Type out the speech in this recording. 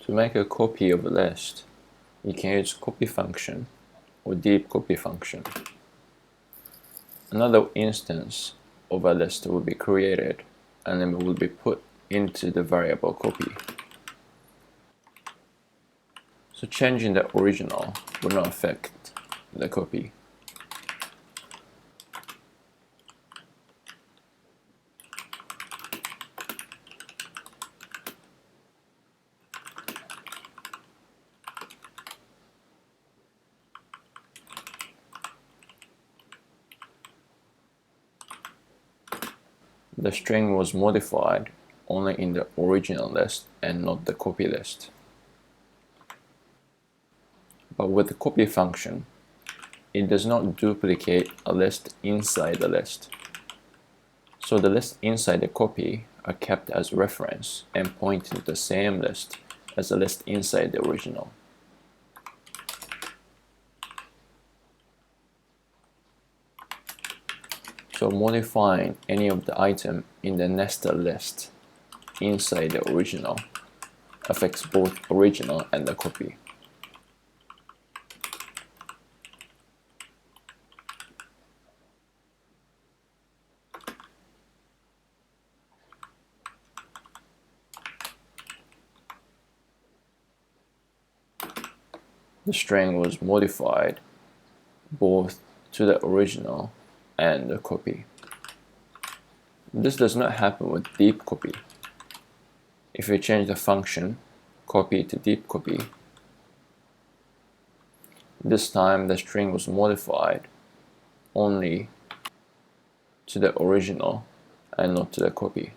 To make a copy of a list, you can use copy function or deepcopy function. Another instance of a list will be created and then it will be put into the variable copy. So changing the original will not affect the copy. The string was modified only in the original list and not the copy list. But with the copy function, it does not duplicate a list inside the list. So the lists inside the copy are kept as reference and point to the same list as the list inside the original. So modifying any of the item in the nested list inside the original affects both original and the copy. The string was modified both to the original and the copy. This does not happen with deepcopy. If you change the function copy to deepcopy, this time the string was modified only to the original and not to the copy.